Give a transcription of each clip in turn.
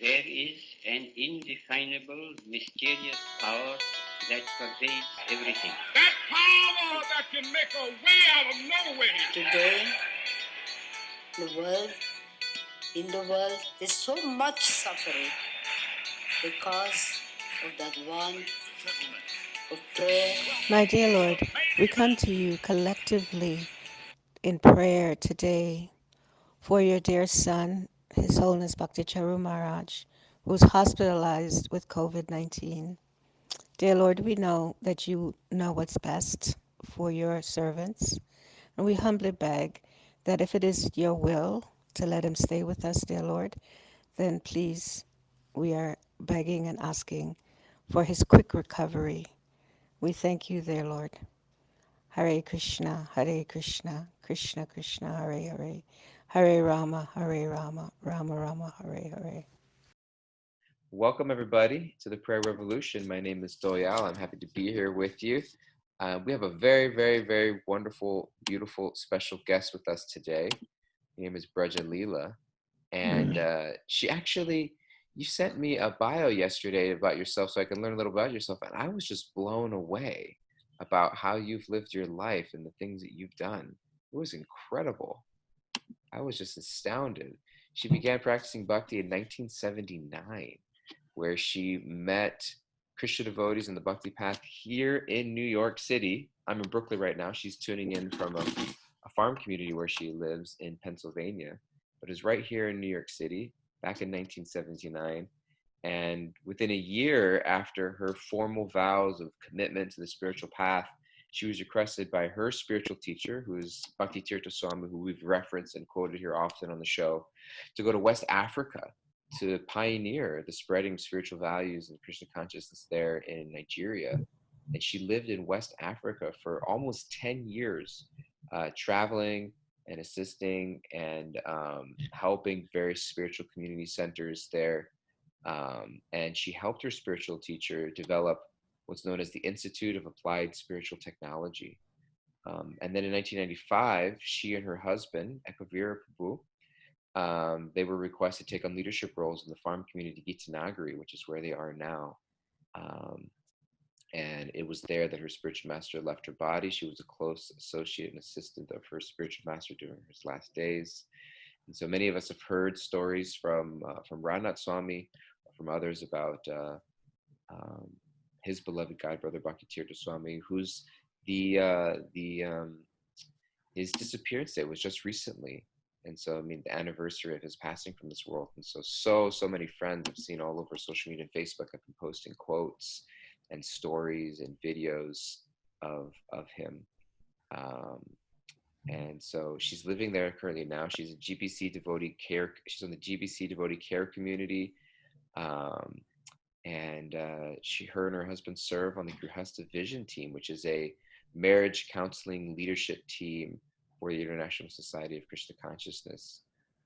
There is an indefinable, mysterious power that pervades everything. That power that can make a way out of no way. Today, in the world, there's so much suffering because of that one of prayer. My dear Lord, we come to you collectively in prayer today for your dear son, His Holiness Bhakti Charu Maharaj, who's hospitalized with COVID-19. Dear Lord, we know that you know what's best for your servants, and we humbly beg that if it is your will to let him stay with us, dear Lord, then please, we are begging and asking for his quick recovery. We thank you, dear Lord. Hare Krishna, Krishna Krishna, Hare Hare, Hare Rama, Rama Rama, Hare Hare. Welcome, everybody, to the Prayer Revolution. My name is Doyal. I'm happy to be here with you. We have a very, very, very wonderful, beautiful, special guest with us today. Her name is Vraja Lila. And she actually, you sent me a bio yesterday about yourself so I can learn a little about yourself. And I was just blown away about how you've lived your life and the things that you've done. It was incredible. I was just astounded. She began practicing bhakti in 1979, where she met Krishna devotees in the bhakti path here in New York City. I'm in Brooklyn right now. She's tuning in from a farm community where she lives in Pennsylvania, but is right here in New York City back in 1979. And within a year after her formal vows of commitment to the spiritual path, she was requested by her spiritual teacher, who is Bhakti Tirtha Swami, who we've referenced and quoted here often on the show, to go to West Africa to pioneer the spreading of spiritual values and Krishna consciousness there in Nigeria. And she lived in West Africa for almost 10 years, traveling and assisting and helping various spiritual community centers there. And she helped her spiritual teacher develop what's known as the Institute of Applied Spiritual Technology. And then in 1995, she and her husband, Ekavira Prabhu, they were requested to take on leadership roles in the farm community Gitanagari, which is where they are now. And it was there that her spiritual master left her body. She was a close associate and assistant of her spiritual master during his last days. And so many of us have heard stories from Ranat Swami, from others about his beloved guide brother Bhakti Tirtha Swami, who's his disappearance date was just recently. And so, I mean, the anniversary of his passing from this world. And so many friends I've seen all over social media and Facebook have been posting quotes and stories and videos of him. And so she's living there currently now. She's a GBC devotee care. She's on the GBC devotee care community. And her and her husband serve on the Grihastha Vision team, which is a marriage counseling leadership team for the International Society of Krishna Consciousness.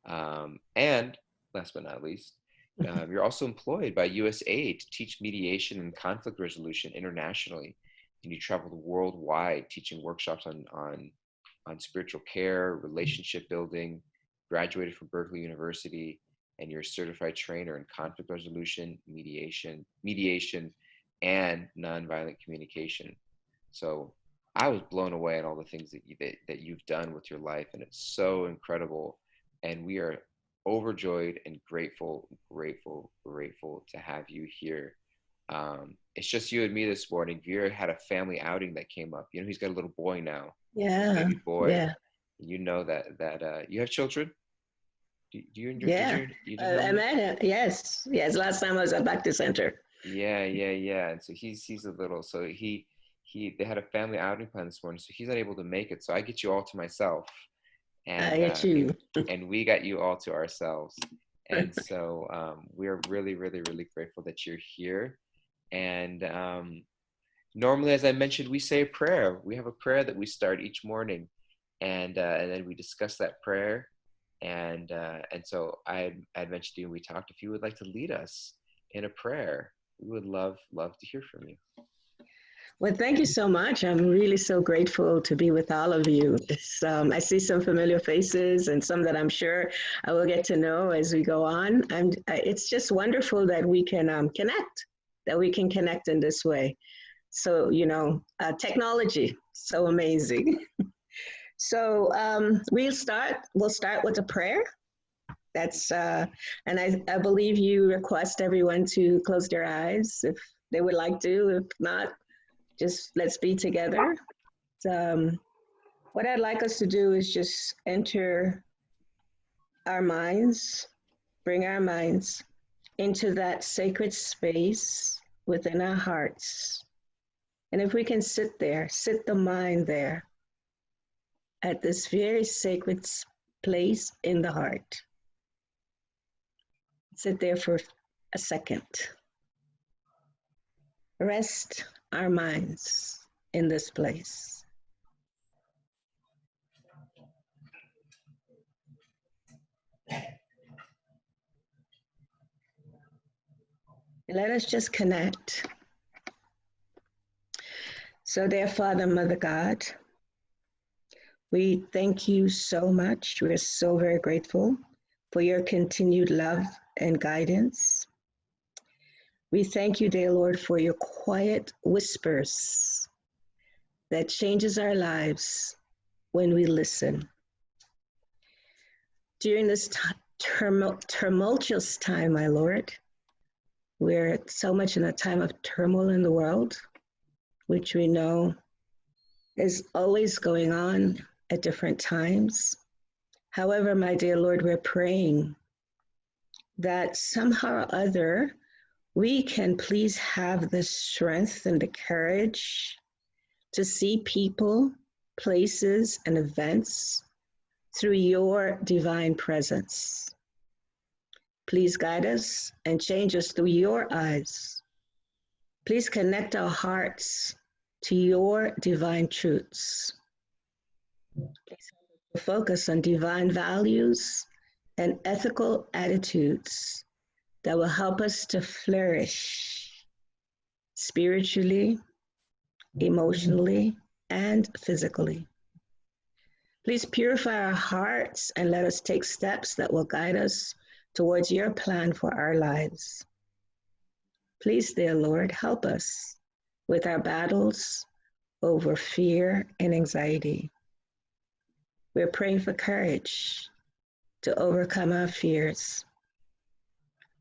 And last but not least, you're also employed by USAID to teach mediation and conflict resolution internationally. And you travel worldwide teaching workshops on spiritual care, relationship building, graduated from Berkeley University, and you're a certified trainer in conflict resolution, mediation, and nonviolent communication. So I was blown away at all the things that you've done with your life, and it's so incredible. And we are overjoyed and grateful to have you here. It's just you and me this morning. Vera had a family outing that came up. You know, he's got a little boy now. Yeah. Baby boy. Yeah. You know that you have children? Do you and your, Yeah. I met him. Yes. Last time I was at Bhakti Center. Yeah. And so he's a little. So they had a family outing plan this morning, so he's not able to make it. So I get you all to myself, and I get you. and we got you all to ourselves. And so we are really, really, really grateful that you're here. And normally, as I mentioned, we say a prayer. We have a prayer that we start each morning, and then we discuss that prayer. And so I mentioned to you, we talked, if you would like to lead us in a prayer, we would love to hear from you. Well, thank you so much. I'm really so grateful to be with all of you. I see some familiar faces and some that I'm sure I will get to know as we go on. It's just wonderful that we can connect in this way. So, technology, so amazing. So we'll start with a prayer. And I believe you request everyone to close their eyes if they would like to. If not, just let's be together. What I'd like us to do is just enter our minds, bring our minds into that sacred space within our hearts. And if we can sit there, sit the mind there at this very sacred place in the heart. Sit there for a second. Rest our minds in this place. Let us just connect. So, dear Father, Mother God, we thank you so much. We're so very grateful for your continued love and guidance. We thank you, dear Lord, for your quiet whispers that changes our lives when we listen. During this tumultuous time, my Lord, we're so much in a time of turmoil in the world, which we know is always going on at different times. However, my dear Lord, we're praying that somehow or other we can please have the strength and the courage to see people, places, and events through your divine presence. Please guide us and change us through your eyes. Please connect our hearts to your divine truths. Please focus on divine values and ethical attitudes that will help us to flourish spiritually, emotionally, and physically. Please purify our hearts and let us take steps that will guide us towards your plan for our lives. Please, dear Lord, help us with our battles over fear and anxiety. We're praying for courage to overcome our fears.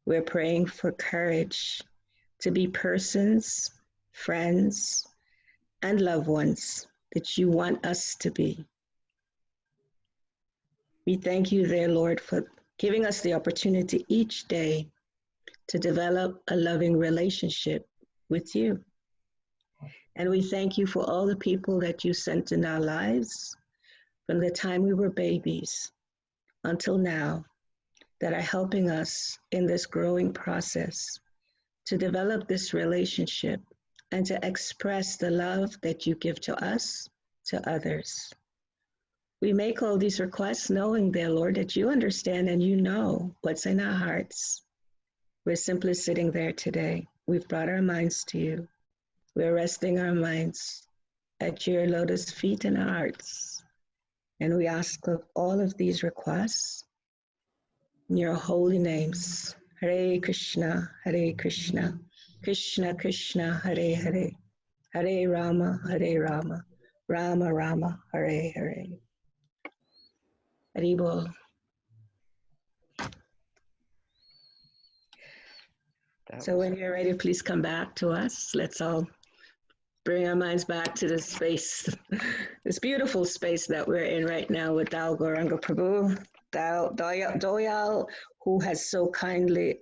We're praying for courage to be persons, friends, and loved ones that you want us to be. We thank you, dear Lord, for giving us the opportunity each day to develop a loving relationship with you. And we thank you for all the people that you sent in our lives from the time we were babies until now that are helping us in this growing process to develop this relationship and to express the love that you give to us, to others. We make all these requests knowing, dear Lord, that you understand and you know what's in our hearts. We're simply sitting there today. We've brought our minds to you. We're resting our minds at your lotus feet and hearts. And we ask of all of these requests in your holy names. Hare Krishna, Krishna Krishna, Hare Hare, Hare Rama, Rama Rama, Hare Hare. Haribol. So when you're ready, please come back to us. Let's all bring our minds back to this space, this beautiful space that we're in right now with Dal Gauranga Prabhu, Doyal, who has so kindly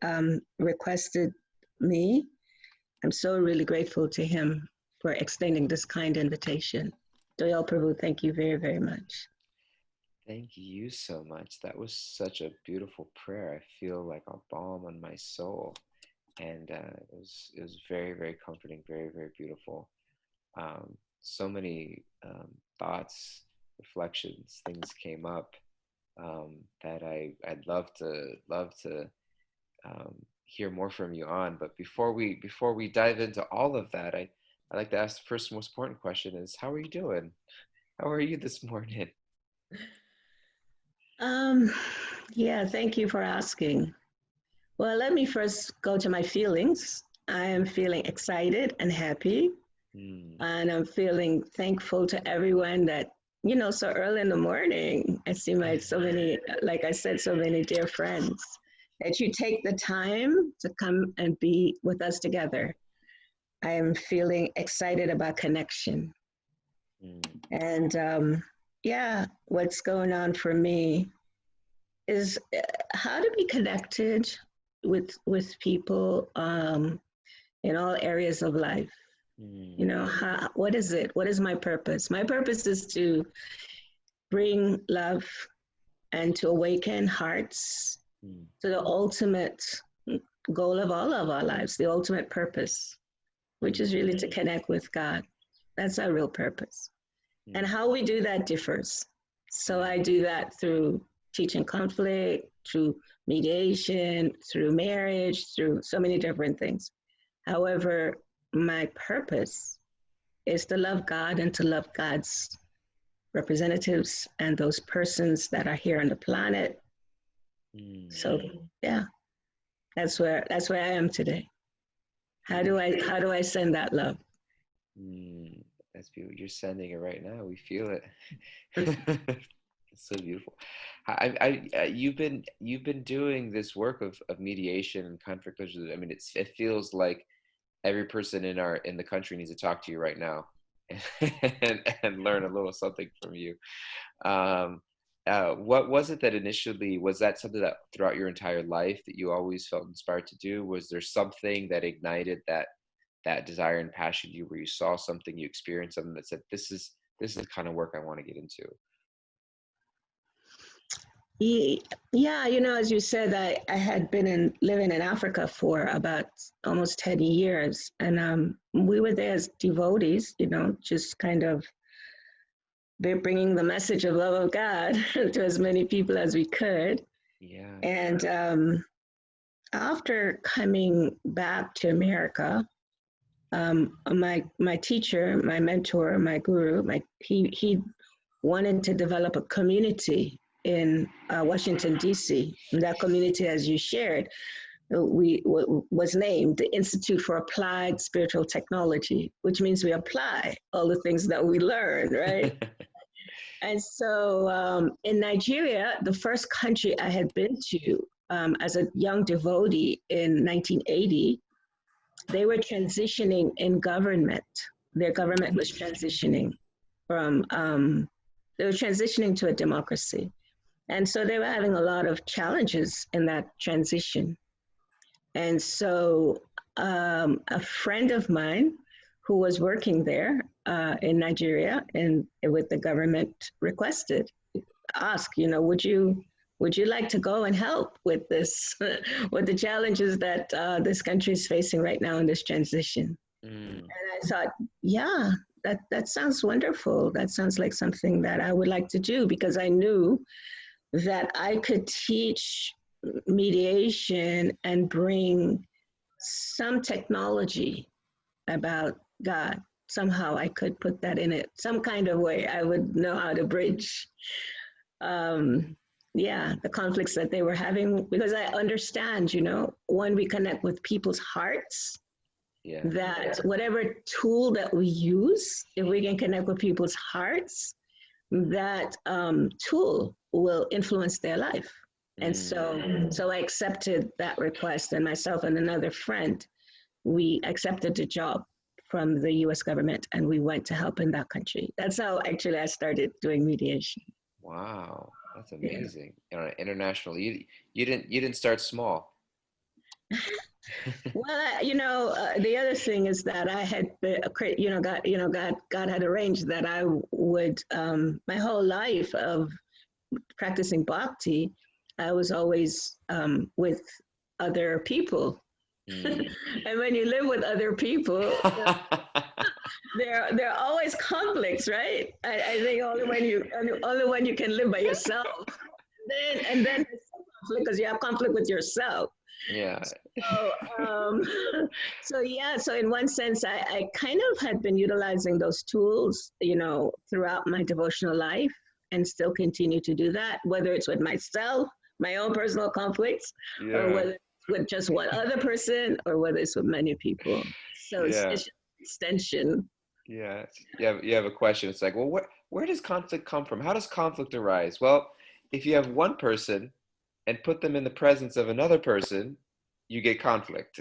requested me. I'm so really grateful to him for extending this kind invitation. Doyal Prabhu, thank you very, very much. Thank you so much. That was such a beautiful prayer. I feel like a balm on my soul. And it was very, very comforting, very, very beautiful. So many thoughts, reflections, things came up that I'd love to hear more from you on. But before we dive into all of that, I'd like to ask the first most important question is, how are you doing? How are you this morning? Um, yeah, thank you for asking. Well, let me first go to my feelings. I am feeling excited and happy, Mm. and I'm feeling thankful to everyone that, so early in the morning, I see so many, like I said, so many dear friends, that you take the time to come and be with us together. I am feeling excited about connection. Mm. And yeah, what's going on for me is how to be connected with people in all areas of life. Mm. What is it? What is my purpose? My purpose is to bring love and to awaken hearts Mm. to the ultimate goal of all of our lives, the ultimate purpose, which is really to connect with God. That's our real purpose. And how we do that differs. So I do that through teaching conflict, through mediation, through marriage, through so many different things. However, my purpose is to love God and to love God's representatives and those persons that are here on the planet. So yeah, that's where I am today. How do I send that love? Mm. That's beautiful. You're sending it right now. We feel it. It's so beautiful. You've been doing this work of mediation and conflict resolution. I mean, it feels like every person in the country needs to talk to you right now, and learn a little something from you. Um, what was it that initially, was that something that throughout your entire life that you always felt inspired to do? Was there something that ignited that desire and passion in you, where you saw something, you experienced something that said, this is the kind of work I want to get into? Yeah, as you said, I had been living in Africa for about almost 10 years. And we were there as devotees, just kind of bringing the message of love of God to as many people as we could. Yeah. And after coming back to America, my teacher, my mentor, my guru, he wanted to develop a community in Washington, D.C. And that community, as you shared, was named the Institute for Applied Spiritual Technology, which means we apply all the things that we learn, right? And so in Nigeria, the first country I had been to as a young devotee in 1980, they were transitioning in government. Their government was transitioning from, they were transitioning to a democracy. And so they were having a lot of challenges in that transition. And so a friend of mine who was working there in Nigeria and with the government asked, would you like to go and help with this, with the challenges that this country is facing right now in this transition? And I thought, yeah, that sounds wonderful. That sounds like something that I would like to do, because I knew that I could teach mediation and bring some technology about God. Somehow I could put that in it, some kind of way. I would know how to bridge, the conflicts that they were having, because I understand, when we connect with people's hearts, that whatever tool that we use, if we can connect with people's hearts, that tool will influence their life. And so I accepted that request, and myself and another friend, we accepted the job from the US government, and we went to help in that country. That's how actually I started doing mediation. Wow, that's amazing. International, you didn't start small. Well, the other thing is that I had, God had arranged that I would, my whole life of practicing bhakti, I was always with other people. And when you live with other people, there are always conflicts, right? I think only when you can live by yourself, then there's some conflict, because you have conflict with yourself. Yeah. So, so yeah, so in one sense, I kind of had been utilizing those tools, throughout my devotional life and still continue to do that, whether it's with myself, my own personal conflicts, or Yeah. whether it's with just one other person, or whether it's with many people. So Yeah. it's just extension. Yeah. You have a question. It's like, well, where does conflict come from? How does conflict arise? Well, if you have one person and put them in the presence of another person, you get conflict.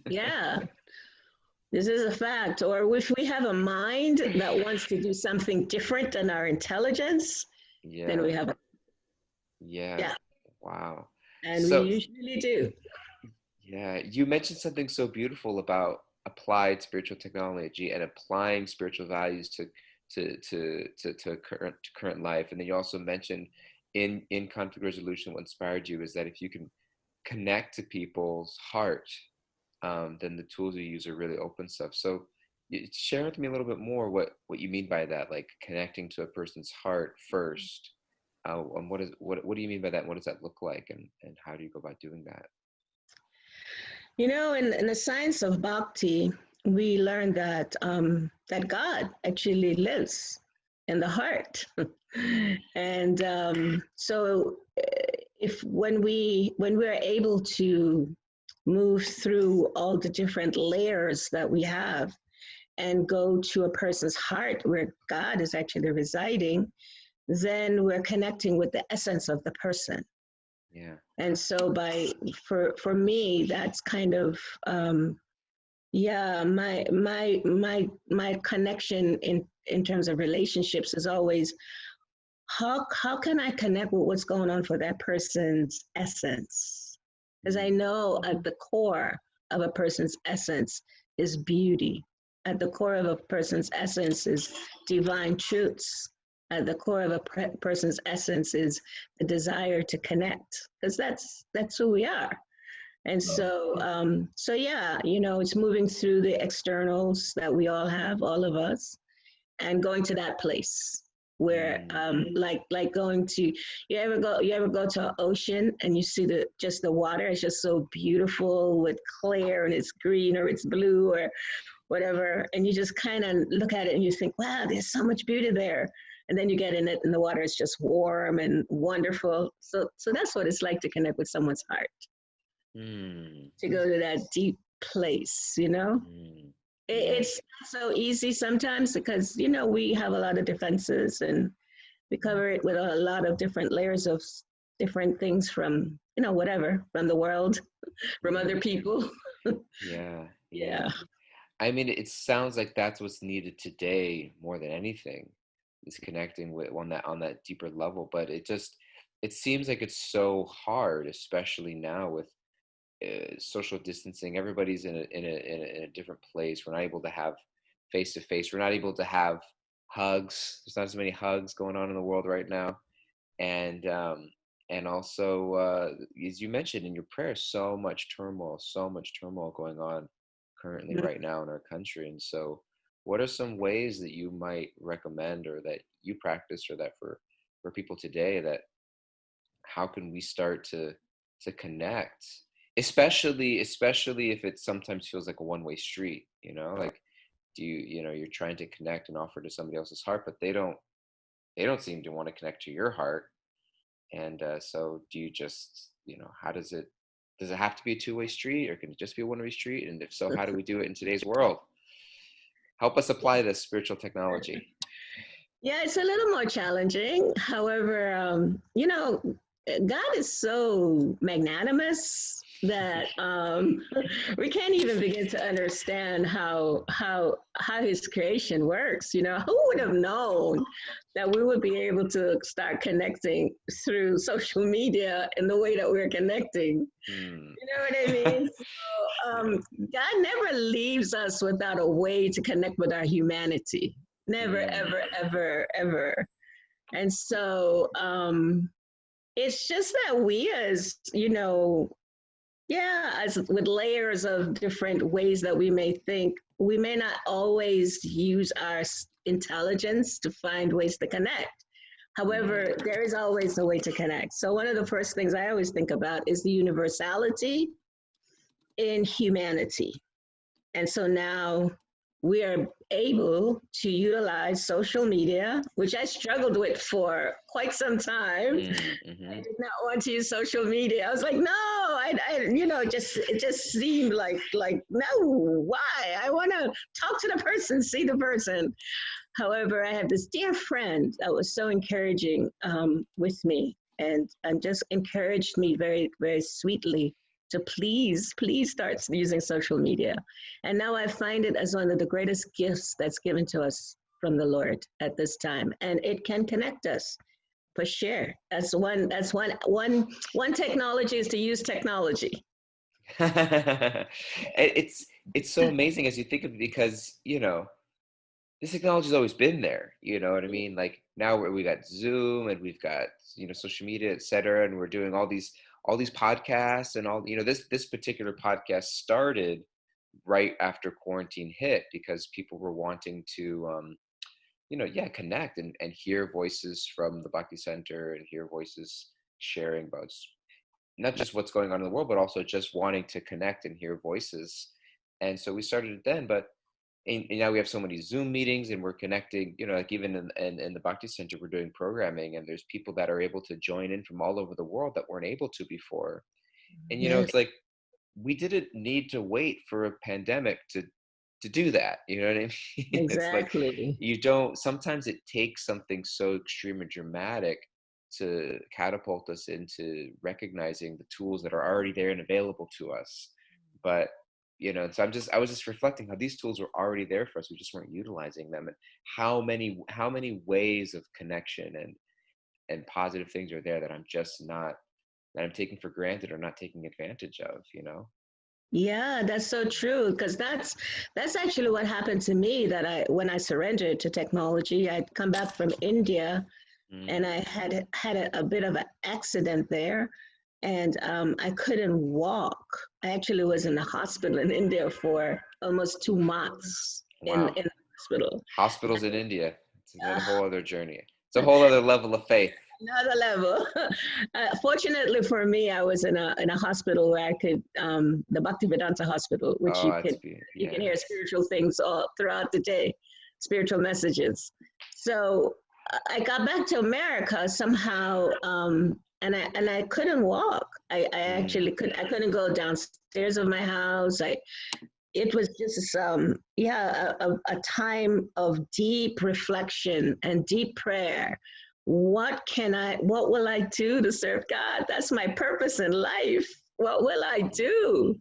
Yeah, this is a fact. Or if we have a mind that wants to do something different than our intelligence, then Yeah. we have a, Yeah. yeah, Wow. and we So, usually do. yeah, you mentioned something so beautiful about applied spiritual technology and applying spiritual values to current life. And then you also mentioned in conflict resolution, what inspired you is that if you can connect to people's heart, then the tools you use are really open stuff. So share with me a little bit more what you mean by that, like connecting to a person's heart first. And what do you mean by that? What does that look like, and how do you go about doing that? In the science of Bhakti, we learn that God actually lives in the heart, and so if when we're able to move through all the different layers that we have and go to a person's heart where God is actually residing, then we're connecting with the essence of the person. Yeah. And so for me, that's kind of yeah, my connection in terms of relationships is always how can I connect with what's going on for that person's essence? Because I know at the core of a person's essence is beauty. At the core of a person's essence is divine truths. At the core of a person's essence is the desire to connect, because that's who we are. And so yeah, it's moving through the externals that we all have, all of us, and going to that place where like going to you ever go to an ocean and you see the water is just so beautiful with clear and it's green or it's blue or whatever, and you just kind of look at it and you think, wow, there's so much beauty there, and then you get in it and the water is just warm and wonderful. So that's what it's like to connect with someone's heart, Mm, to go to that deep place. mm, yeah. It's not so easy sometimes because we have a lot of defenses and we cover it with a lot of different layers of different things from whatever, from the world, from other people. Yeah. Yeah. Yeah. I mean, it sounds like that's what's needed today more than anything, is connecting with on that deeper level. But it seems like it's so hard, especially now with social distancing. Everybody's in a different place. We're not able to have face to face. We're not able to have hugs. There's not as many hugs going on in the world right now, and also as you mentioned in your prayer, so much turmoil going on currently right now in our country. And so, what are some ways that you might recommend, or that you practice, or that for people today, that how can we start to connect, especially if it sometimes feels like a one-way street, like you're trying to connect and offer to somebody else's heart, but they don't seem to want to connect to your heart. And so do you just, how does it have to be a two-way street, or can it just be a one-way street? And if so, how do we do it in today's world? Help us apply this spiritual technology. Yeah, it's a little more challenging. However, God is so magnanimous that we can't even begin to understand how His creation works. Who would have known that we would be able to start connecting through social media in the way that we're connecting? Hmm. You know what I mean? So, God never leaves us without a way to connect with our humanity. Never, Hmm. ever, ever, ever. And so it's just that we, as yeah, as with layers of different ways that we may think, we may not always use our intelligence to find ways to connect. However, there is always a way to connect. So one of the first things I always think about is the universality in humanity. And so now we are able to utilize social media, which I struggled with for quite some time. Mm-hmm. I did not want to use social media. I was like, no, it just seemed like no, why? I want to talk to the person, see the person. However, I have this dear friend that was so encouraging with me, and just encouraged me very, very sweetly to please start using social media. And now I find it as one of the greatest gifts that's given to us from the Lord at this time, and it can connect us for sure. That's one technology is to use technology. It's so amazing as you think of it, because this technology's always been there. You know what I mean? Like now we got Zoom, and we've got social media, et cetera, and we're doing all these podcasts and all. This particular podcast started right after quarantine hit, because people were wanting to connect and hear voices from the Bhakti Center, and hear voices sharing about not just what's going on in the world, but also just wanting to connect and hear voices. And so we started it then, but and now we have so many Zoom meetings, and we're connecting, like even in the Bhakti Center, we're doing programming, and there's people that are able to join in from all over the world that weren't able to before. And, Yes. it's like, we didn't need to wait for a pandemic to do that. You know what I mean? Exactly. It's like, you don't, sometimes it takes something so extreme and dramatic to catapult us into recognizing the tools that are already there and available to us. But so I was just reflecting how these tools were already there for us. We just weren't utilizing them, and how many ways of connection and positive things are there that I'm taking for granted or not taking advantage of. Yeah, that's so true. Because that's actually what happened to me. That when I surrendered to technology, I'd come back from India, and I had a bit of an accident there, and I couldn't walk. I actually was in the hospital in India for almost 2 months. Wow. In the hospital. Hospitals in India. It's another whole other journey. It's a whole other level of faith. Another level. Fortunately for me, I was in a hospital where I could, the Bhaktivedanta hospital, which you can hear spiritual things all throughout the day, spiritual messages. So I got back to America somehow, and I couldn't walk. I actually couldn't go downstairs of my house. It was just a time of deep reflection and deep prayer. What will I do to serve God? That's my purpose in life. What will I do?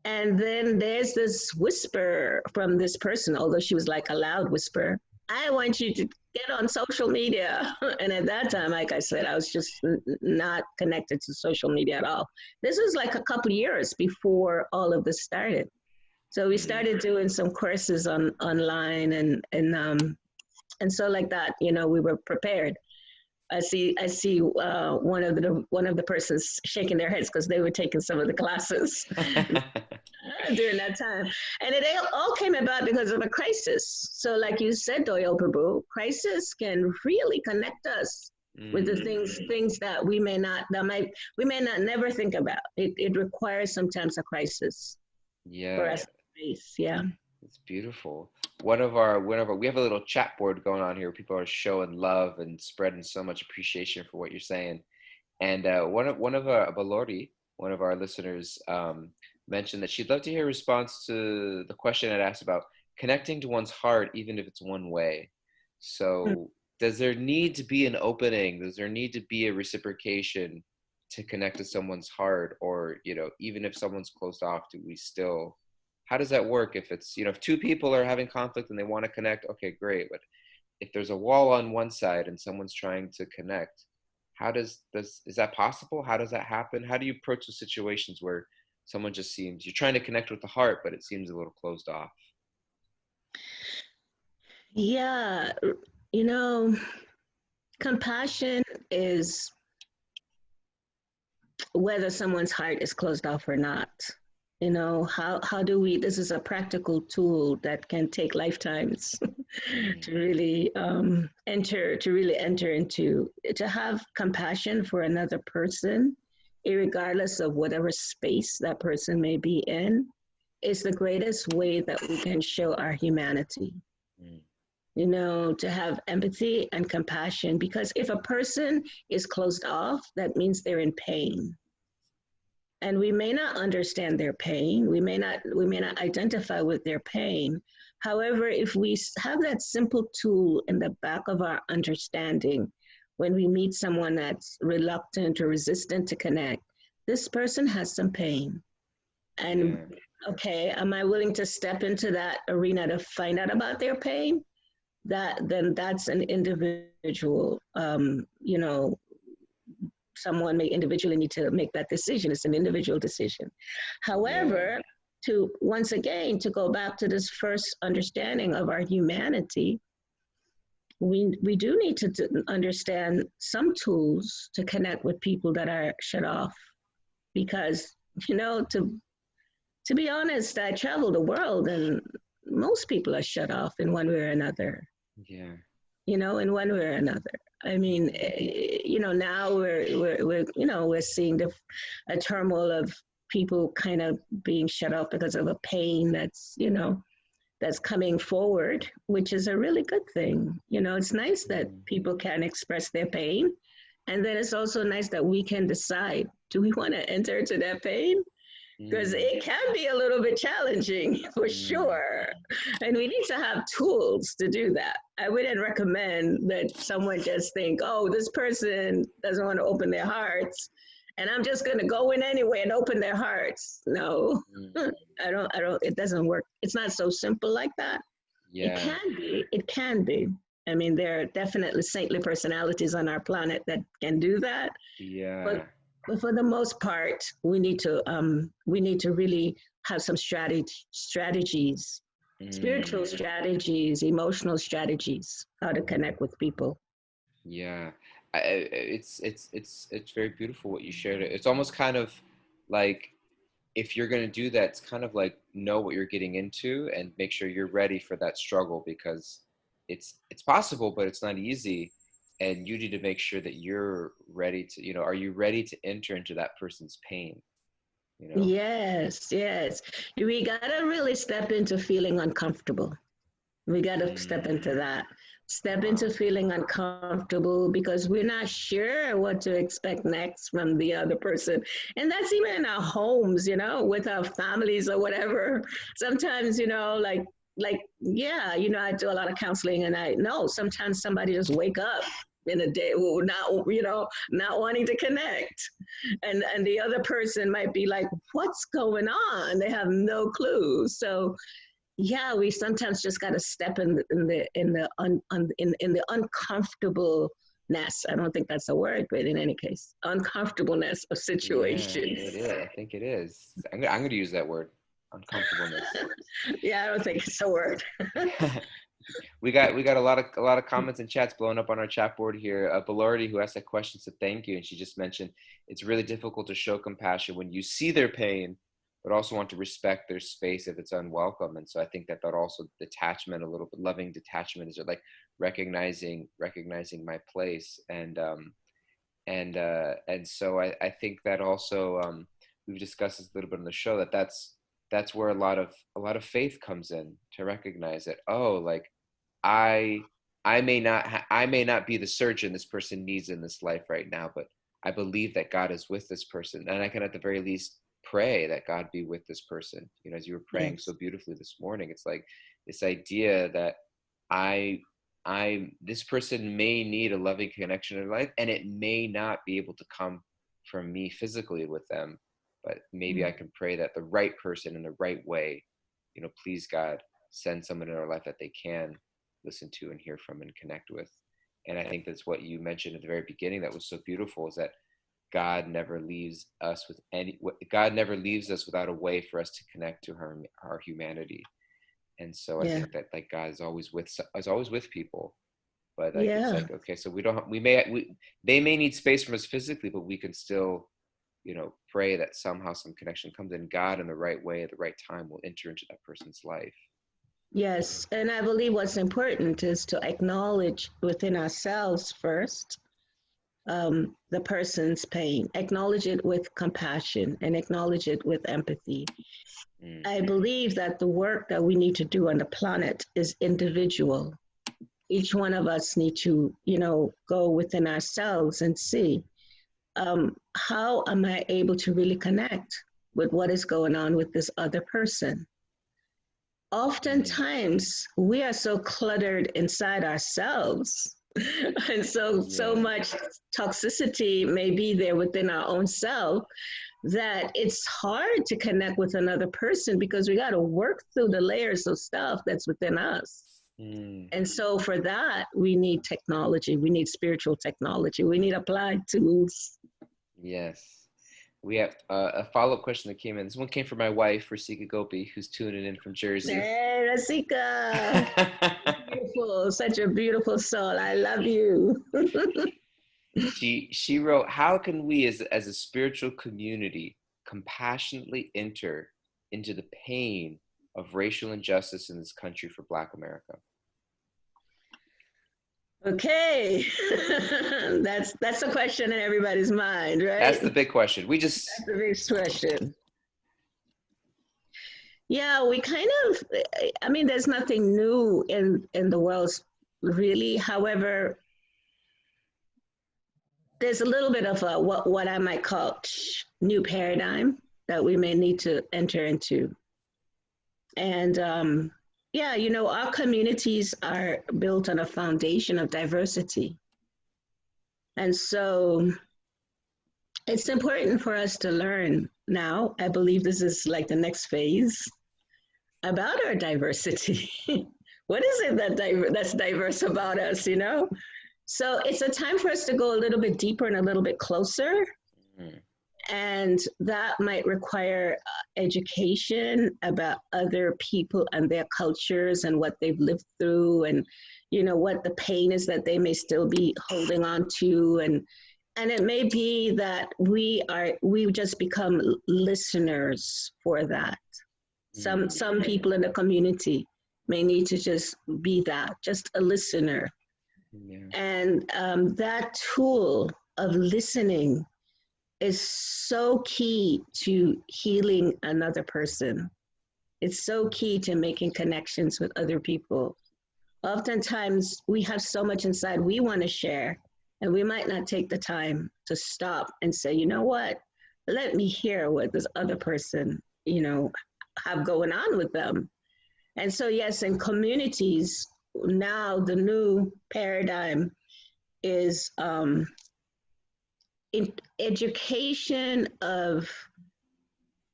And then there's this whisper from this person, although she was like a loud whisper. I want you to get on social media. And at that time, like I said, I was just not connected to social media at all. This was like a couple years before all of this started. So we started doing some courses online, and so like that, we were prepared. I see one of the persons shaking their heads because they were taking some of the classes during that time, and it all came about because of a crisis. So, like you said, Doyle Prabhu, crisis can really connect us with the things that we may not never think about. It requires sometimes a crisis for us to face. Yeah. It's beautiful. We have a little chat board going on here where people are showing love and spreading so much appreciation for what you're saying. And one of our Balori, one of our listeners, mentioned that she'd love to hear a response to the question I'd asked about connecting to one's heart, even if it's one way. So does there need to be an opening? Does there need to be a reciprocation to connect to someone's heart? Or, even if someone's closed off, how does that work? If it's, if two people are having conflict and they want to connect, okay, great. But if there's a wall on one side and someone's trying to connect, is that possible? How does that happen? How do you approach the situations where someone just seems, you're trying to connect with the heart, but it seems a little closed off? Yeah, compassion is whether someone's heart is closed off or not. How do we, this is a practical tool that can take lifetimes to really enter into, to have compassion for another person irregardless of whatever space that person may be in, is the greatest way that we can show our humanity. Mm. You know, to have empathy and compassion, because if a person is closed off, that means they're in pain. And we may not understand their pain. We may not identify with their pain. However, if we have that simple tool in the back of our understanding, when we meet someone that's reluctant or resistant to connect, this person has some pain. And okay, am I willing to step into that arena to find out about their pain? Then that's an individual, you know, someone may individually need to make that decision. It's an individual decision. However, to once again, to go back to this first understanding of our humanity, we do need to understand some tools to connect with people that are shut off. Because, you know, to be honest, I travel the world and most people are shut off in one way or another. Yeah. You know, in one way or another. I mean, you know, now we're you know, we're seeing a turmoil of people kind of being shut off because of a pain that's, you know, that's coming forward, which is a really good thing. You know, it's nice that people can express their pain. And then it's also nice that we can decide, do we want to enter into that pain? Because it can be a little bit challenging for sure. And we need to have tools to do that. I wouldn't recommend that someone just think, oh, this person doesn't want to open their hearts and I'm just going to go in anyway and open their hearts. No, I don't, it doesn't work. It's not so simple like that. Yeah. It can be. I mean, there are definitely saintly personalities on our planet that can do that. Yeah. But for the most part, we need to really have some strategies, spiritual strategies, emotional strategies, how to connect with people. Yeah, it's very beautiful what you shared. It's almost kind of like, if you're going to do that, it's kind of like, know what you're getting into and make sure you're ready for that struggle, because it's possible, but it's not easy. And you need to make sure that you're ready to, you know, are you ready to enter into that person's pain? You know? Yes. We got to really step into feeling uncomfortable. We got to step into that. Step into feeling uncomfortable because we're not sure what to expect next from the other person. And that's even in our homes, you know, with our families or whatever. Sometimes, you know, yeah, you know, I do a lot of counseling and I know sometimes somebody just wake up in a day not, you know, not wanting to connect. And the other person might be like, what's going on? They have no clue. So yeah, we sometimes just got to step in the uncomfortableness. I don't think that's a word, but in any case, uncomfortableness of situations. Yeah, it is. I think it is. I'm going to use that word, uncomfortableness. Yeah, I don't think it's a word. We got a lot of comments and chats blowing up on our chat board here. Belordi, who asked that question, said thank you, and she just mentioned it's really difficult to show compassion when you see their pain, but also want to respect their space if it's unwelcome. And so I think that also detachment, a little bit loving detachment, is like recognizing my place. And so I think that also we've discussed this a little bit on the show, that's where a lot of faith comes in, to recognize that, oh, like I may not be the surgeon this person needs in this life right now, but I believe that God is with this person, and I can at the very least pray that God be with this person. You know, as you were praying so beautifully this morning, it's like this idea that this person may need a loving connection in life, and it may not be able to come from me physically with them, but maybe I can pray that the right person in the right way, you know, please God, send someone in our life that they can listen to and hear from and connect with. And I think that's what you mentioned at the very beginning that was so beautiful, is that God never leaves us without a way for us to connect to our humanity. And so I think that like God is always with people, but like it's like, okay, so they may need space from us physically, but we can still, you know, pray that somehow some connection comes in. God in the right way at the right time will enter into that person's life. Yes, and I believe what's important is to acknowledge within ourselves first the person's pain, acknowledge it with compassion, and acknowledge it with empathy. I believe that the work that we need to do on the planet is individual. Each one of us need to, go within ourselves and see, how am I able to really connect with what is going on with this other person? Oftentimes, we are so cluttered inside ourselves. And so much toxicity may be there within our own self that it's hard to connect with another person because we got to work through the layers of stuff that's within us. And so for that, we need technology. We need spiritual technology. We need applied tools. Yes. We have a follow-up question that came in. This one came from my wife, Rasika Gopi, who's tuning in from Jersey. Hey, Rasika. Beautiful. Such a beautiful soul. I love you. She wrote, how can we as a spiritual community compassionately enter into the pain of racial injustice in this country for Black America? Okay. That's a question in everybody's mind, right? That's the big question. That's the big question. Yeah, we kind of, there's nothing new in the world, really. However, there's a little bit of a, what I might call new paradigm that we may need to enter into. And our communities are built on a foundation of diversity. And so it's important for us to learn now. I believe this is like the next phase about our diversity. What is it that's diverse about us, So it's a time for us to go a little bit deeper and a little bit closer. And that might require education about other people and their cultures and what they've lived through and, what the pain is that they may still be holding on to. And it may be that we just become listeners for that. Some people in the community may need to just be that, just a listener. Yeah. And that tool of listening is so key to healing another person. It's so key to making connections with other people. Oftentimes, we have so much inside we want to share, and we might not take the time to stop and say, you know what, let me hear what this other person, have going on with them. And so, yes, in communities, now the new paradigm is in education of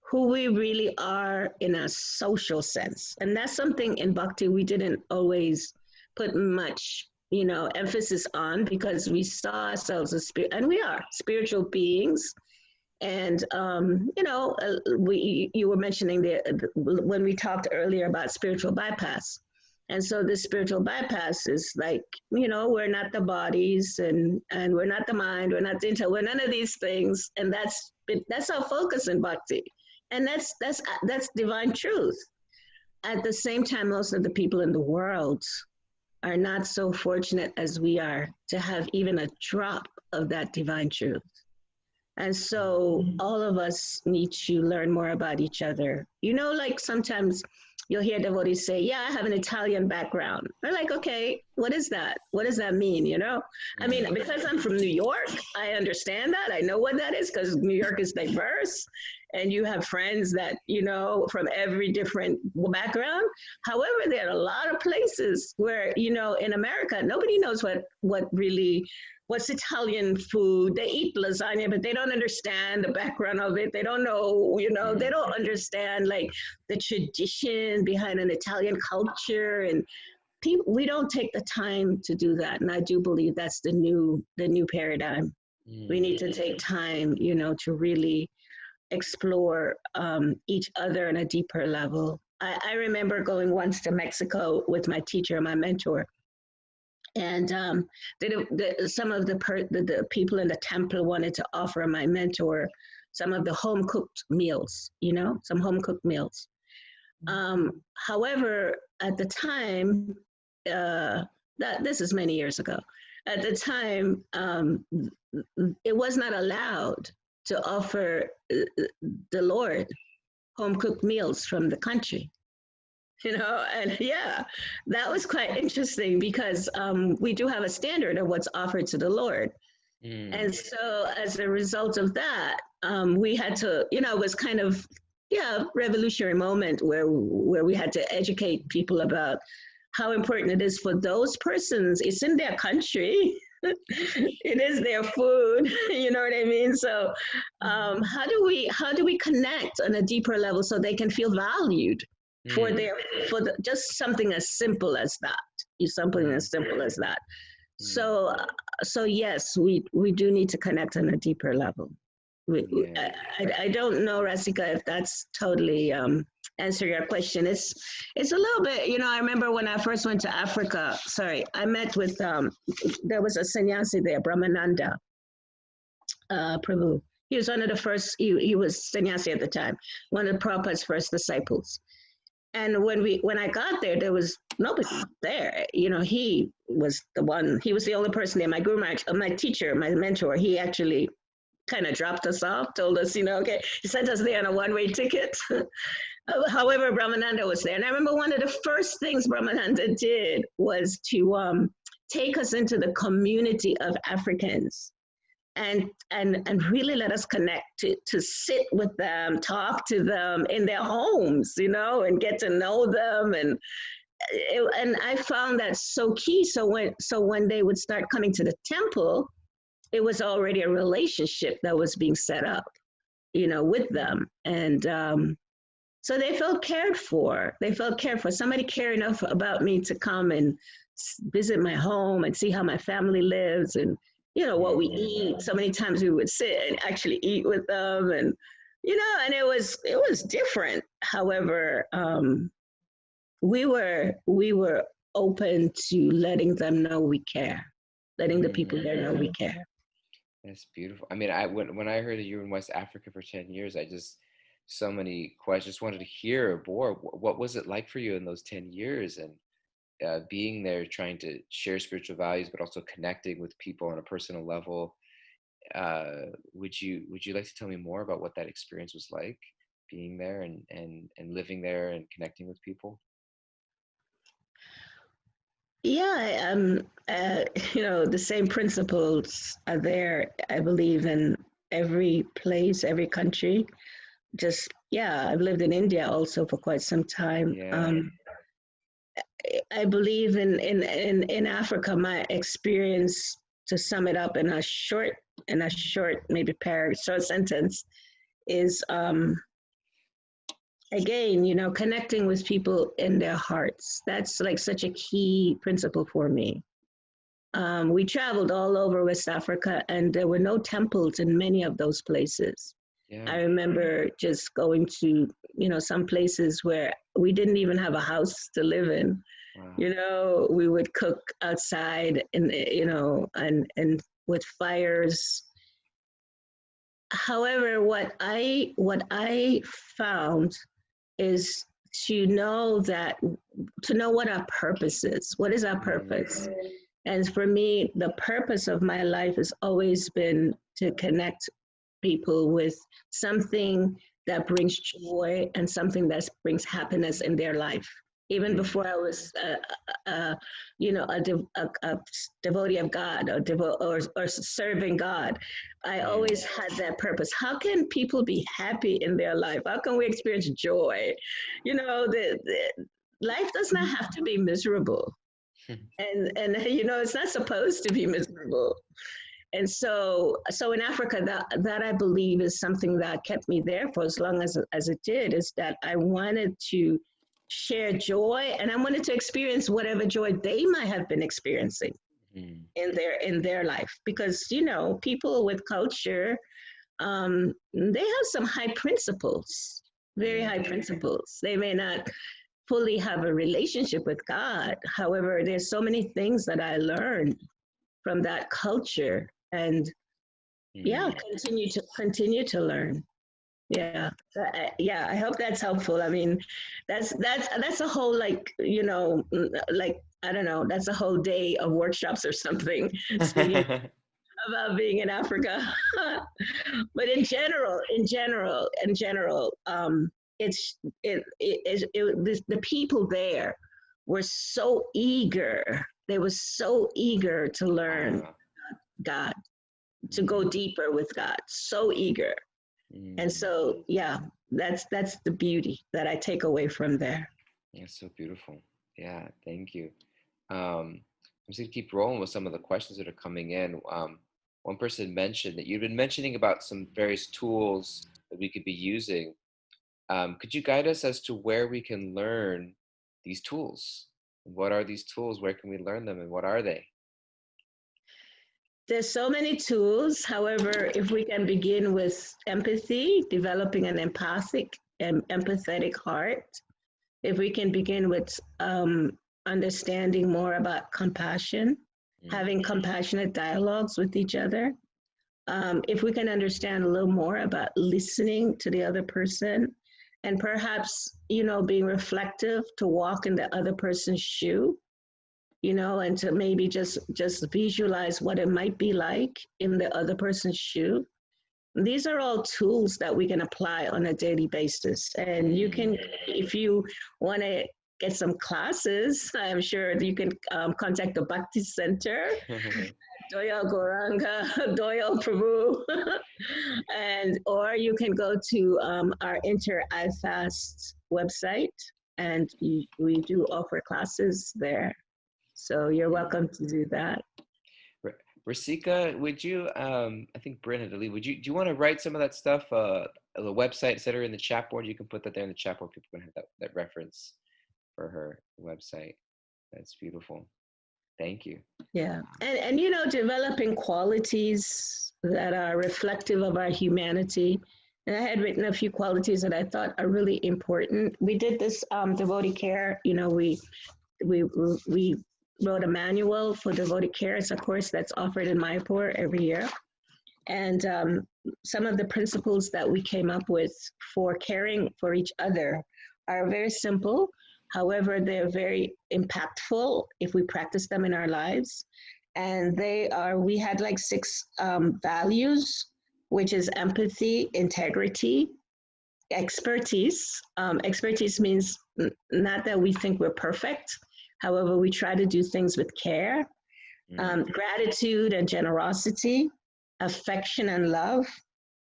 who we really are in a social sense. And that's something in Bhakti we didn't always put much, emphasis on, because we saw ourselves as and we are spiritual beings. And, you were mentioning when we talked earlier about spiritual bypass. And so this spiritual bypass is like, we're not the bodies and we're not the mind, we're not the intel, we're none of these things. And that's our focus in Bhakti. And that's divine truth. At the same time, most of the people in the world are not so fortunate as we are to have even a drop of that divine truth. And so all of us need to learn more about each other. Like sometimes you'll hear devotees say, yeah, I have an Italian background. They're like, okay, what is that? What does that mean, because I'm from New York, I understand that. I know what that is because New York is diverse and you have friends that, from every different background. However, there are a lot of places where, in America, nobody knows what's Italian food. They eat lasagna, but they don't understand the background of it. They don't know, they don't understand like the tradition behind an Italian culture. And we don't take the time to do that. And I do believe that's the new paradigm. We need to take time, to really explore each other on a deeper level. I remember going once to Mexico with my teacher, my mentor. And some of the people in the temple wanted to offer my mentor some of the home-cooked meals, some home-cooked meals. However, at the time, this is many years ago, at the time, it was not allowed to offer the Lord home cooked meals from the country. And yeah, that was quite interesting because we do have a standard of what's offered to the Lord. And so as a result of that, we had to, it was kind of, revolutionary moment where we had to educate people about how important it is for those persons. It's in their country. It is their food. You know what I mean? So how do we connect on a deeper level so they can feel valued for just something as simple as that? So yes, we do need to connect on a deeper level. I don't know, Rasika, if that's totally answer your question. It's a little bit, I remember when I first went to Africa, I met with, there was a sannyasi there, Brahmananda Prabhu. He was one of the first, he was sannyasi at the time, one of the Prabhupada's first disciples. And when I got there was nobody there. He was the only person there. My guru, my teacher, my mentor, he actually kind of dropped us off, told us, okay, he sent us there on a one-way ticket. However, Brahmananda was there. And I remember one of the first things Brahmananda did was to take us into the community of Africans and really let us connect, to sit with them, talk to them in their homes, and get to know them. And I found that so key. So when they would start coming to the temple, it was already a relationship that was being set up, with them. And so they felt cared for. Somebody cared enough about me to come and visit my home and see how my family lives and, what we eat. So many times we would sit and actually eat with them. And, and it was different. However, we were open to letting them know we care, letting the people there know we care. That's beautiful. I mean, when I heard that you were in West Africa for 10 years, so many questions. Just wanted to hear more. What was it like for you in those 10 years and being there, trying to share spiritual values, but also connecting with people on a personal level? Would you like to tell me more about what that experience was like, being there and living there and connecting with people? Yeah, the same principles are there, I believe, in every place, every country. I've lived in India also for quite some time. Yeah. I believe in Africa, my experience, to sum it up in a short maybe short sentence, is again, connecting with people in their hearts. That's like such a key principle for me. We traveled all over West Africa and there were no temples in many of those places. Yeah. I remember just going to, some places where we didn't even have a house to live in. Wow. We would cook outside and, and with fires. However, what I found is to know what our purpose is. What is our purpose? And for me, the purpose of my life has always been to connect people with something that brings joy and something that brings happiness in their life. Even before I was, a devotee of God or serving God, I always had that purpose. How can people be happy in their life? How can we experience joy? Life does not have to be miserable, and it's not supposed to be miserable. And so in Africa, that I believe is something that kept me there for as long as it did, is that I wanted to share joy, and I wanted to experience whatever joy they might have been experiencing in their life. Because people with culture, they have some high principles, very high principles. They may not fully have a relationship with God. However, there's so many things that I learned from that culture, and continue to learn. Yeah, I hope that's helpful. I mean, that's a whole, like I don't know, that's a whole day of workshops or something, speaking about being in Africa. But in general, the people there were so eager. They were so eager to learn God, to go deeper with God. So eager, and so yeah, that's the beauty that I take away from there. That's so beautiful. Yeah, thank you. I'm just gonna keep rolling with some of the questions that are coming in. One person mentioned that you've been mentioning about some various tools that we could be using. Could you guide us as to where we can learn these tools? What are these tools? Where can we learn them, and what are they? There's so many tools. However, if we can begin with empathy, developing an empathic and empathetic heart, if we can begin with understanding more about compassion, having compassionate dialogues with each other, if we can understand a little more about listening to the other person, and perhaps, being reflective to walk in the other person's shoe, and to maybe just visualize what it might be like in the other person's shoe. These are all tools that we can apply on a daily basis. And you can, if you want to get some classes, I'm sure you can contact the Bhakti Center, Doyle Goranga, Doyle Prabhu, or you can go to our Inter IFAST website, and we do offer classes there. So you're welcome to do that. Rasika, would you, I think Bryn had to leave, do you want to write some of that stuff, the website, et cetera, in the chat board? You can put that there in the chat board. People can have that reference for her website. That's beautiful. Thank you. Yeah. And developing qualities that are reflective of our humanity. And I had written a few qualities that I thought are really important. We did this devotee care, we wrote a manual for devotee care. It's a course that's offered in Mayapur every year. And some of the principles that we came up with for caring for each other are very simple. However, they're very impactful if we practice them in our lives. And we had like 6 values, which is empathy, integrity, expertise. Expertise means not that we think we're perfect. However, we try to do things with care, gratitude and generosity, affection and love,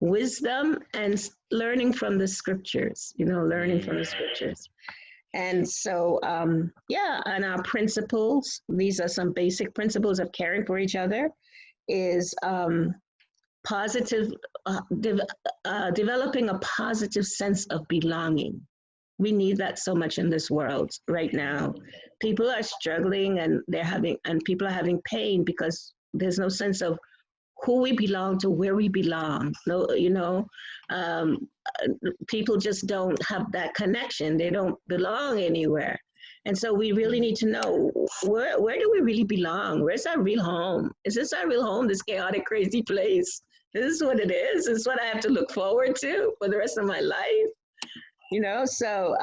wisdom, and learning from the scriptures, learning from the scriptures. And so, and our principles, these are some basic principles of caring for each other, is developing a positive sense of belonging. We need that so much in this world right now. People are struggling, and people are having pain because there's no sense of who we belong to, where we belong. No, people just don't have that connection. They don't belong anywhere. And so we really need to know, where do we really belong? Where's our real home? Is this our real home, this chaotic, crazy place? This is what it is. This is what I have to look forward to for the rest of my life. So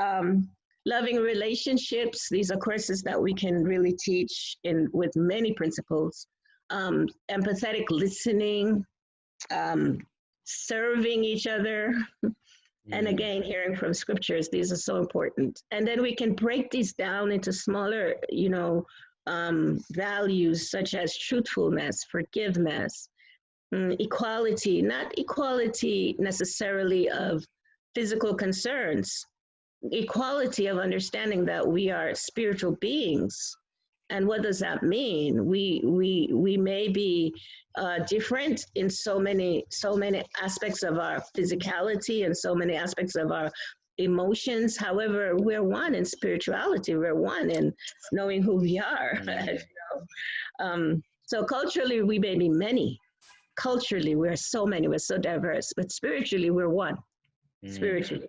loving relationships, these are courses that we can really teach with many principles. Empathetic listening, serving each other, and again, hearing from scriptures. These are so important. And then we can break these down into smaller, values such as truthfulness, forgiveness, equality, not equality necessarily of physical concerns, equality of understanding that we are spiritual beings. And what does that mean? We may be different in so many aspects of our physicality and so many aspects of our emotions. However, we're one in spirituality. We're one in knowing who we are. So culturally, we may be many. Culturally, we're so many. We're so diverse. But spiritually, we're one. Spiritually.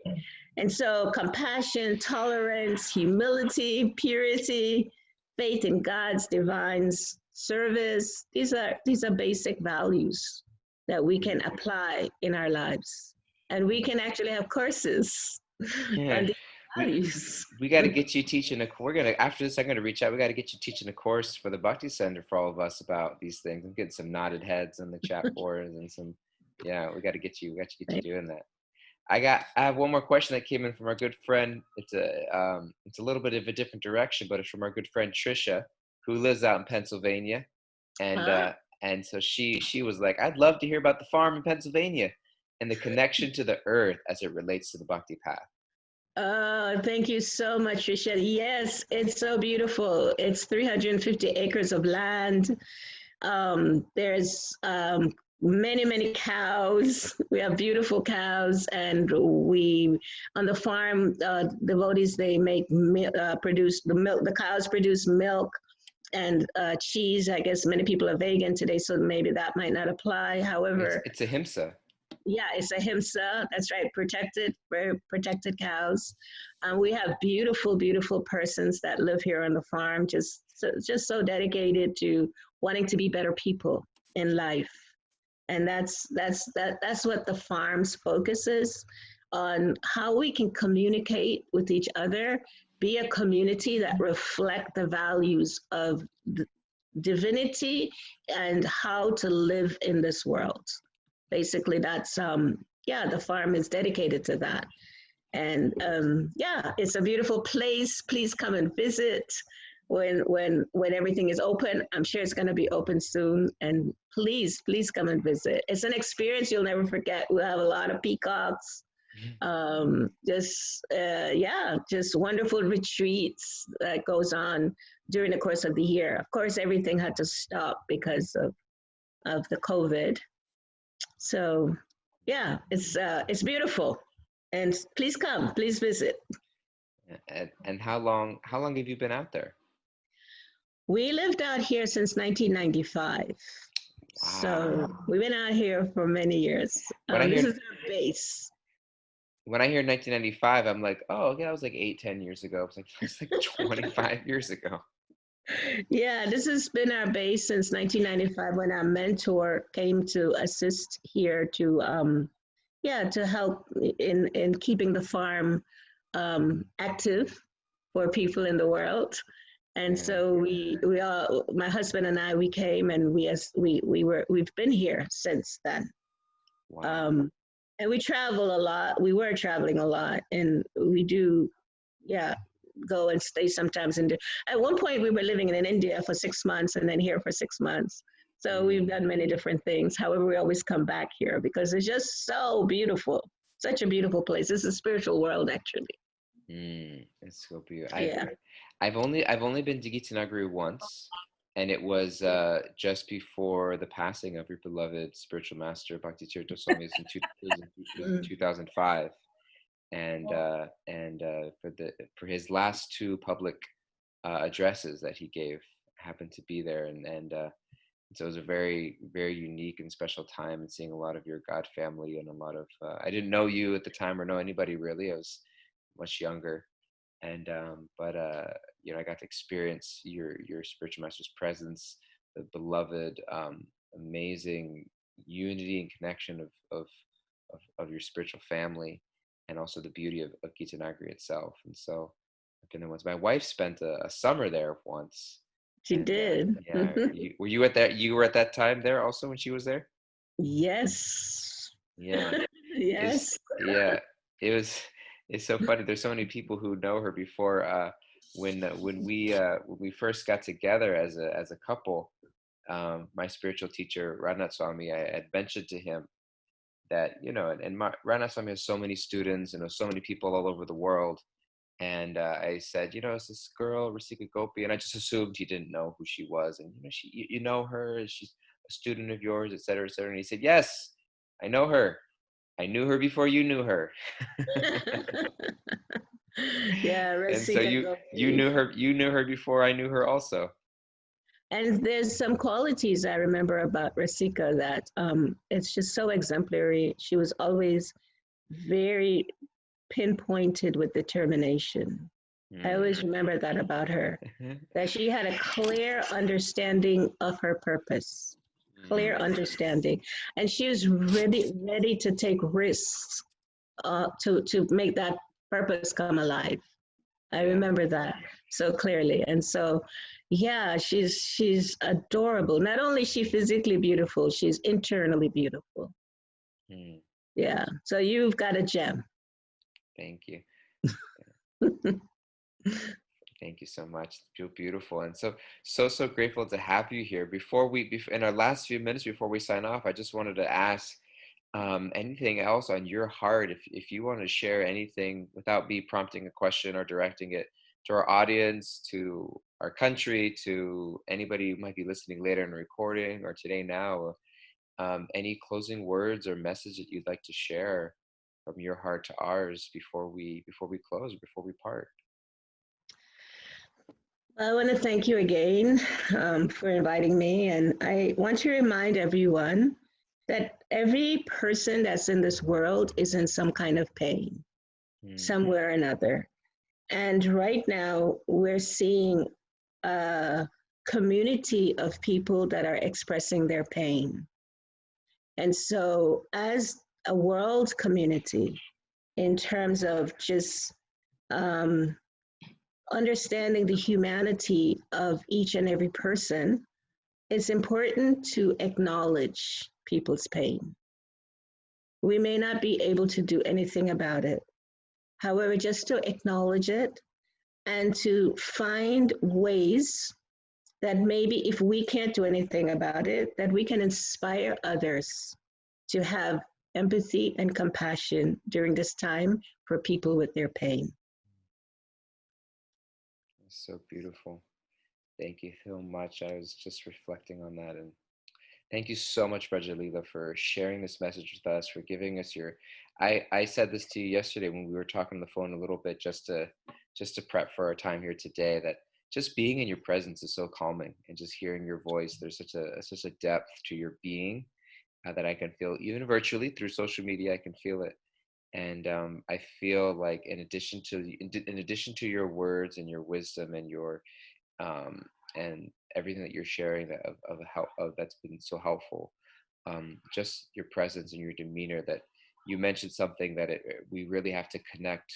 And so compassion, tolerance, humility, purity, faith in God's divine service, these are basic values that we can apply in our lives. And we can actually have courses on these values. we got to get you teaching we're gonna, after this I'm gonna reach out. We got to get you teaching a course for the Bhakti Center for all of us about these things. I'm getting some nodded heads on the chat boards and some, yeah, we got to get you doing that. I have one more question that came in from our good friend. It's a little bit of a different direction, but it's from our good friend Trisha, who lives out in Pennsylvania, and and so she was like, I'd love to hear about the farm in Pennsylvania and the connection to the earth as it relates to the Bhakti path. Thank you so much, Trisha. Yes, it's so beautiful. It's 350 acres of land. There's many, many cows. We have beautiful cows, and we on the farm, devotees, they make produce the milk. The cows produce milk and cheese. I guess many people are vegan today, so maybe that might not apply. However, it's a himsa. Yeah, it's a himsa. That's right. Very protected cows. We have beautiful, beautiful persons that live here on the farm, just so dedicated to wanting to be better people in life. And that's what the farm's focus is, on how we can communicate with each other, be a community that reflect the values of divinity and how to live in this world. Basically, that's the farm is dedicated to that. And it's a beautiful place. Please come and visit when everything is open. I'm sure it's going to be open soon. And please come and visit. It's an experience you'll never forget. We'll have a lot of peacocks. Just wonderful retreats that goes on during the course of the year. Of course, everything had to stop because of the COVID. So, yeah, it's beautiful, and please come, please visit. And how long have you been out there? We lived out here since 1995. Wow. So we've been out here for many years. This is our base. When I hear 1995, I'm like, oh, yeah, that was like 8-10 years ago. It's like 25 years ago. Yeah, this has been our base since 1995, when our mentor came to assist here to help in keeping the farm active for people in the world. And so we all, my husband and I, we came, and we've been here since then. Wow. And we travel a lot. We were traveling a lot, and we do, go and stay sometimes at one point we were living in India for 6 months, and then here for 6 months. So we've done many different things. However, we always come back here because it's just so beautiful. Such a beautiful place. It's a spiritual world, actually. It's so beautiful. I've only been to Gitanagari once, and it was just before the passing of your beloved spiritual master Bhakti Tirtha Swami in 2005. And for his last 2 public addresses that he gave, happened to be there, and so it was a very, very unique and special time, and seeing a lot of your God family, and a lot of I didn't know you at the time or know anybody really. I was much younger, and I got to experience your spiritual master's presence, the beloved, amazing unity and connection of your spiritual family, and also the beauty of Gitanagari itself. And so I've been there once. My wife spent a summer there once. She did. Were you at that? You were at that time there also when she was there? Yes. Yeah. Yes. It's so funny. There's so many people who know her before. When we first got together as a couple, my spiritual teacher Radhanath Swami, I had mentioned to him that, and Radhanath Swami has so many students and so many people all over the world. And I said, it's this girl, Rasika Gopi, and I just assumed he didn't know who she was. And, you know her, she's a student of yours, et cetera, et cetera. And he said, yes, I know her. I knew her before you knew her. Yeah, Rasika. And so you knew her before I knew her also. And there's some qualities I remember about Rasika that it's just so exemplary. She was always very pinpointed with determination. I always remember that about her, that she had a clear understanding of her purpose, clear understanding. And she was ready to take risks to make that purpose come alive. I Yeah. remember that so clearly. And so, yeah, she's adorable. Not only is she physically beautiful, she's internally beautiful. Hmm. Yeah. So you've got a gem. Thank you. Thank you so much. Feel beautiful, and so grateful to have you here. In our last few minutes before we sign off, I just wanted to ask anything else on your heart. If you want to share anything without me prompting a question or directing it to our audience, to our country, to anybody who might be listening later in a recording or today now, any closing words or message that you'd like to share from your heart to ours before we close, before we part. I want to thank you again for inviting me. And I want to remind everyone that every person that's in this world is in some kind of pain, somewhere or another. And right now, we're seeing a community of people that are expressing their pain. And so, as a world community, in terms of just understanding the humanity of each and every person, it's important to acknowledge people's pain. We may not be able to do anything about it. However, just to acknowledge it and to find ways that maybe if we can't do anything about it, that we can inspire others to have empathy and compassion during this time for people with their pain. So beautiful. Thank you so much. I was just reflecting on that, and thank you so much, Vraja Lila, for sharing this message with us, for giving us your. I said this to you yesterday when we were talking on the phone a little bit, just to prep for our time here today. That just being in your presence is so calming, and just hearing your voice. There's such a depth to your being that I can feel even virtually through social media. I can feel it, and I feel like in addition to your words and your wisdom and your and everything that you're sharing that's been so helpful, just your presence and your demeanor, that you mentioned something that we really have to connect,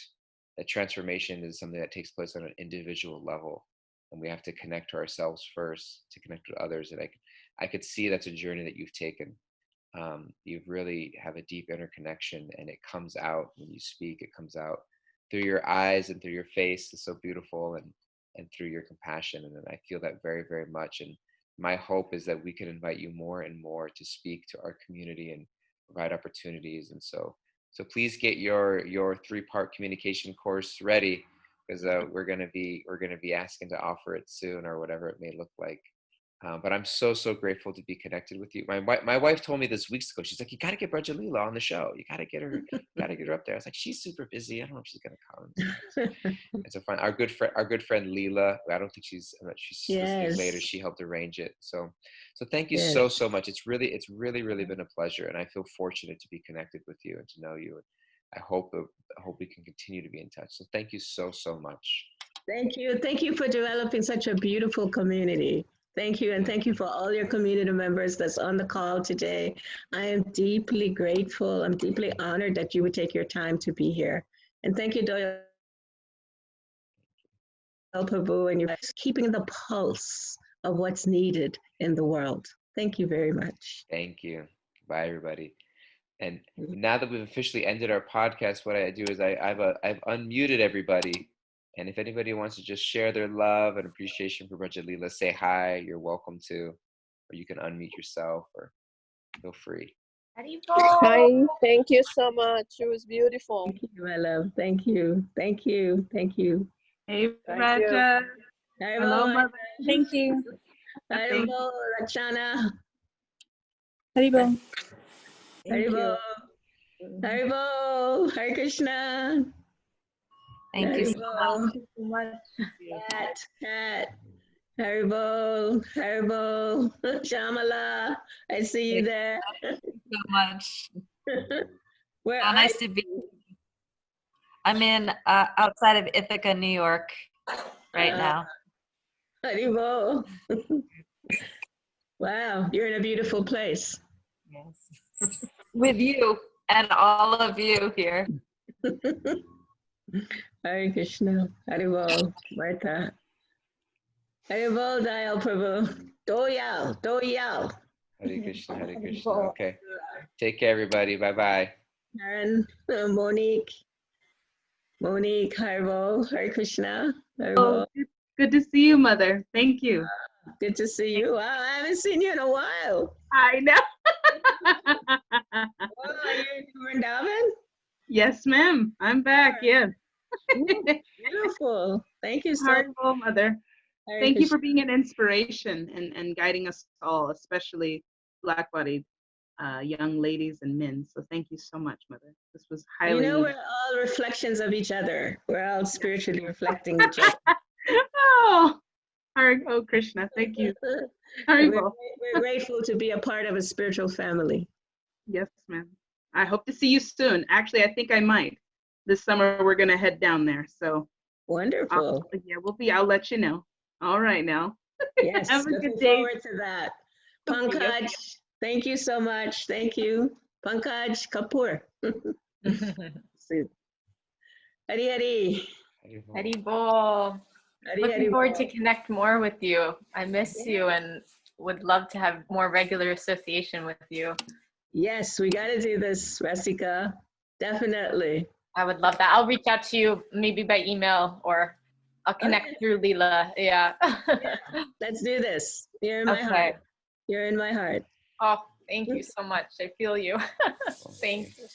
that transformation is something that takes place on an individual level, and we have to connect to ourselves first to connect with others. And I could see that's a journey that you've taken. You really have a deep interconnection, and it comes out when you speak. It comes out through your eyes and through your face. It's so beautiful, and through your compassion. And I feel that very, very much. And my hope is that we can invite you more and more to speak to our community and provide opportunities. And so please get your 3-part communication course ready, because we're gonna be asking to offer it soon, or whatever it may look like. But I'm so grateful to be connected with you. My wife told me this weeks ago. She's like, "You got to get Vraja Lila on the show. You got to get her. You got to get her up there." I was like, "She's super busy. I don't know if she's gonna come." It's a fun. Our good friend Lila. I don't think she's listening later. She helped arrange it. So thank you so much. It's really been a pleasure, and I feel fortunate to be connected with you and to know you. I hope we can continue to be in touch. So thank you so much. Thank you for developing such a beautiful community. Thank you, and thank you for all your community members that's on the call today. I am deeply grateful. I'm deeply honored that you would take your time to be here. And thank you, Doyle Prabhu, and you're keeping the pulse of what's needed in the world. Thank you very much. Thank you. Bye, everybody. And now that we've officially ended our podcast, what I do is I've unmuted everybody. And if anybody wants to just share their love and appreciation for Vraja Lila, say hi, you're welcome to, or you can unmute yourself, or feel free. Hi, thank you so much. It was beautiful. Thank you, my love. Thank you. Thank you. Thank you. Hey, Vraja. Hello, mother. Thank you. Haribo, Rachana. Haribo. Haribo. Haribo. Hare Krishna. Thank you so much. Cat. Haribo. Shamala. I see you there. Thank you so much. Where So nice to be. I'm in outside of Ithaca, New York, right now. Haribo. Wow, you're in a beautiful place. Yes. With you and all of you here. Hare Krishna. Haribol, Martha. Haribol, Dayal Prabhu. Doyal, Doyal. Hare Krishna, Hare Krishna. Okay. Take care, everybody. Bye-bye. Karen, Monique. Monique, Haribol, Hare Krishna. Oh, Haribol. good to see you, Mother. Thank you. Good to see you. Wow, I haven't seen you in a while. I know. Oh, are you in Vrindavan? Yes, ma'am. I'm back. Yes. Beautiful. Thank you so much. Harmful, Mother. Hare Thank you for Krishna. being an inspiration and guiding us all, especially Black-bodied young ladies and men. So thank you so much, Mother. This was You highly know, needed. we're all reflections of each other. We're all spiritually reflecting each other. Oh, oh, Krishna. Thank you. We're, Haribol. we're grateful to be a part of a spiritual family. Yes, ma'am. I hope to see you soon. Actually, I think I might. This summer, we're going to head down there. So Wonderful. yeah, I'll let you know. All right now. Yes, Have a looking good day. forward to that. Okay, Pankaj, thank you so much. Thank you. Pankaj Kapoor. Hari Hari. Haribol. Hari Looking Hari. forward to connect more with you. I miss you and would love to have more regular association with you. Yes, we got to do this, Rasika. Definitely. I would love that. I'll reach out to you maybe by email or I'll connect through Lila. Yeah. Let's do this. You're in my Okay. heart. You're in my heart. Oh, thank you so much. I feel you. Thank you.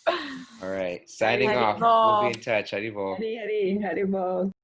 All right. Signing off. Haribol. We'll be in touch. Haribol. Hari Hari. Hari Bol.